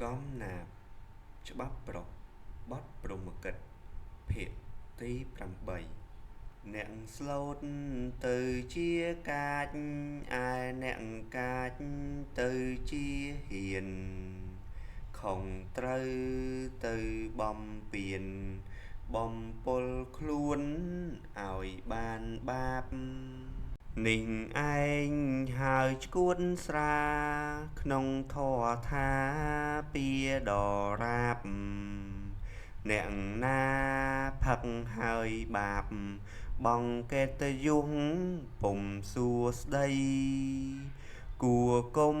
កំណាព្យច្បាប់ប្រុសបទព្រហ្មកិច្ចភាគទី8អ្នកស្លូតទៅជាកាចឯអ្នកកាចទៅជាហ៊ានខុងត្រូវទៅបំពេញបំពុលខ្លួនឲ្យបានបាបនេះឯងហើយឈួតស្រាក្នុងធម៌ថាពីដរាបអ្នកណាផឹកហើយបាបបងកេតយុងពុំសួស្ដីគួគុំ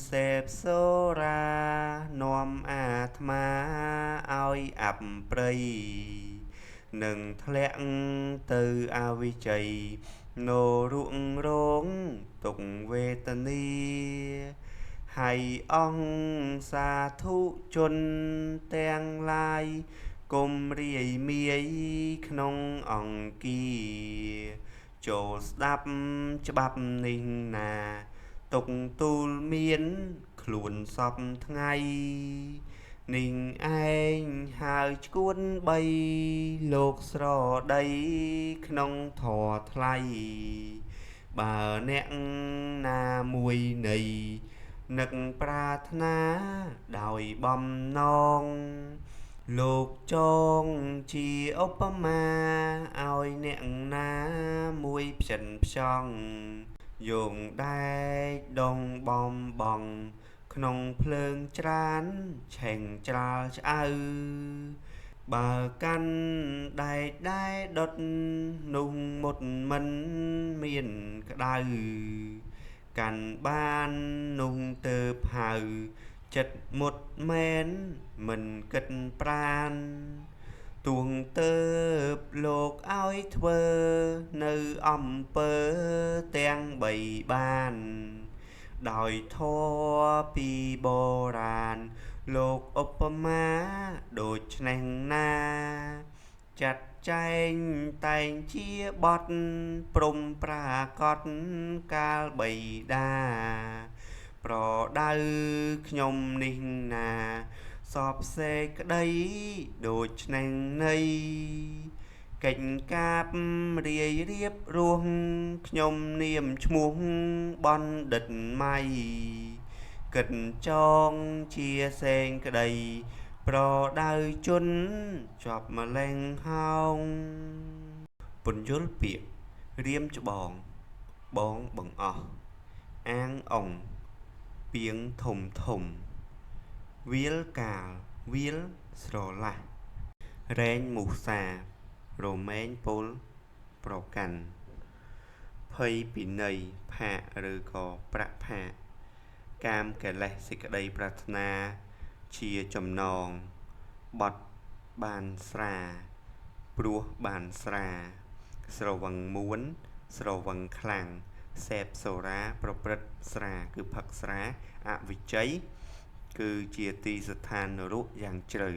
សេពសូរានាំអាត្មាឲ្យអាប់ព្រៃនឹងធ្លាក់ទៅអវិជ័យនោរុងរងទុក្ខវេទនាហើយអង្គសាធុជនទាំងឡាយគុំរាយមាយក្នុងអង្គាចូលស្ដាប់ច្បាប់នេះណាទុកទូលមានខ្លួនសពថ្ងៃនេះឯងហើយឈួនបីលោកស្រដីក្នុងធម៌ថ្លៃបើអ្នកណាមួយនៃនឹកប្រាថ្នាដោយបំណងលោកចងជាឧបមាឲ្យអ្នកណាមួយផ្ចិនផ្ចង់យោងដែកដងបំបងក្នុងភ្លើងច្រានឆេងច្រាលឆ្អៅបើកាន់ដែកដែរដុតនោះមុតមិនមានក្តៅកាន់បាននោះទៅហៅចិត្តមុតមែនមិនគិតប្រានទួងទៅលោកឲ្យធ្វើនៅអំពើទាំងបីបានដោយធម៌ពីបុរាណលោកឧបមាដូចឆ្នេះណាចាត់ចែងតែងជាបទព្រំប្រាកដកាលបីតាប្រដៅខ្ញុំនេះណាសពសេចក្តីដូចឆ្នេះនៃកិច្ចកាបរាយរៀបរស់ខ្ញុំនាមឈ្មោះបណ្ឌិតម៉ៃគិតចងជាសេងក្តីប្រដៅជនជាប់ម្លេងហោងពន្យល់ពាក្យរៀមច្បងបងបង្អស់អាងអង្គពាងធំធំវាលកាលវាលស្រឡះរែងមូសារមែងពុលប្រកាន់ភ័យពីន័យផាកឬក៏ប្រាក់ផាកកាមកិលេសសេចក្តីប្រាថ្នាជាចំណងបត់បានស្រាព្រោះបានស្រាស្រវឹងមួនស្រវឹងខ្លាំងសេពសូរាប្រព្រឹត្តស្រាគឺផឹកស្រាអវិជ័យគឺជាទីស្ថាននរកយ៉ាងជ្រៅ